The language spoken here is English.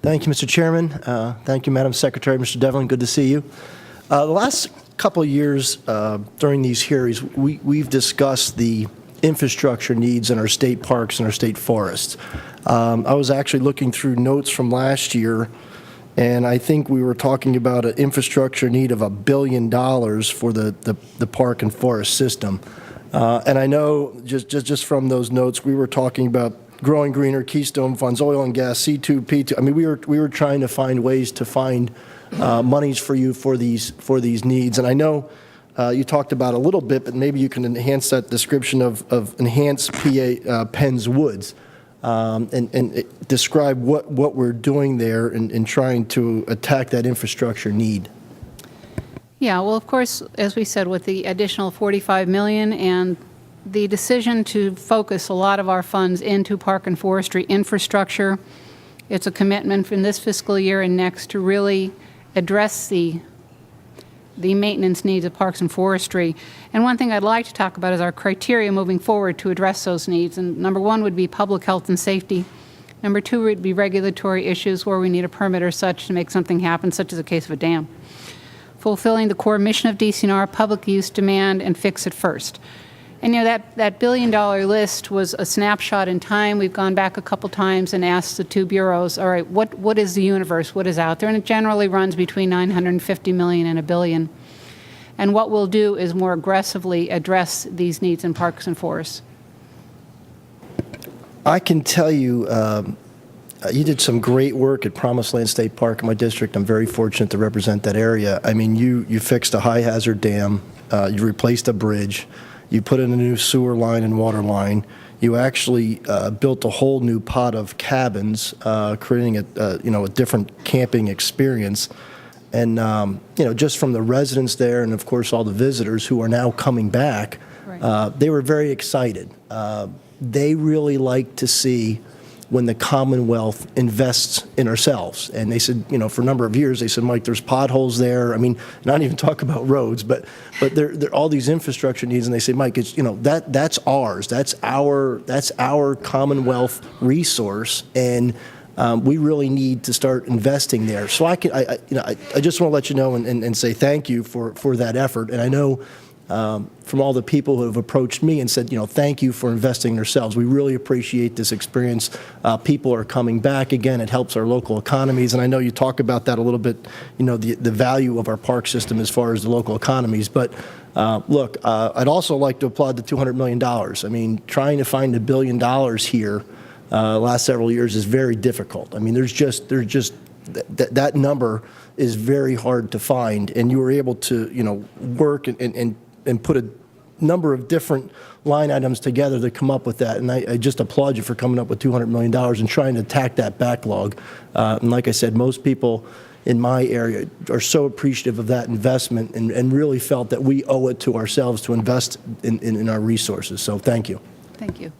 Thank you, Mr. Chairman. Thank you, Madam Secretary. Mr. Devlin, good to see you. The last couple of years during these hearings, we've discussed the infrastructure needs in our state parks and our state forests. I was actually looking through notes from last year, and I think we were talking about an infrastructure need of $1 billion for the park and forest system. And I know just from those notes, we were talking about growing greener, Keystone funds, oil and gas, C2, P2. I mean, we were trying to find ways to find monies for you for these needs. And I know you talked about a little bit, but maybe you can enhance that description of enhanced Penn's Woods and describe what we're doing there in trying to attack that infrastructure need. Yeah, well, of course, as we said, with the additional $45 million and the decision to focus a lot of our funds into park and forestry infrastructure, it's a commitment from this fiscal year and next to really address the maintenance needs of parks and forestry. And one thing I'd like to talk about is our criteria moving forward to address those needs. And number one would be public health and safety. Number two would be regulatory issues where we need a permit or such to make something happen, such as the case of a dam. Fulfilling the core mission of DCNR, public use demand, and fix it first. And you know, that billion-dollar list was a snapshot in time. We've gone back a couple times and asked the two bureaus, all right, what is the universe? What is out there? And it generally runs between $950 million and $1 billion. And what we'll do is more aggressively address these needs in parks and forests. I can tell you, you did some great work at Promised Land State Park in my district. I'm very fortunate to represent that area. I mean, you fixed a high-hazard dam. You replaced a bridge. You put in a new sewer line and water line. You actually built a whole new pod of cabins, creating a different camping experience. And just from the residents there, and of course all the visitors who are now coming back, right. They were very excited. They really like to see when the Commonwealth invests in ourselves. And they said, for a number of years, they said, Mike, there's potholes there. I mean, not even talk about roads, but there are all these infrastructure needs. And they say, Mike, it's, that's ours. That's our Commonwealth resource. And we really need to start investing there. So I just want to let you know and say thank you for that effort. And I know from all the people who have approached me and said, thank you for investing in yourselves. We really appreciate this experience. People are coming back again. It helps our local economies. And I know you talk about that a little bit, the value of our park system as far as the local economies. But look, I'd also like to applaud the $200 million. I mean, trying to find $1 billion here last several years is very difficult. I mean, that number is very hard to find. And you were able to, work and put a number of different line items together to come up with that. And I just applaud you for coming up with $200 million and trying to attack that backlog. And like I said, most people in my area are so appreciative of that investment and really felt that we owe it to ourselves to invest in our resources. So thank you. Thank you.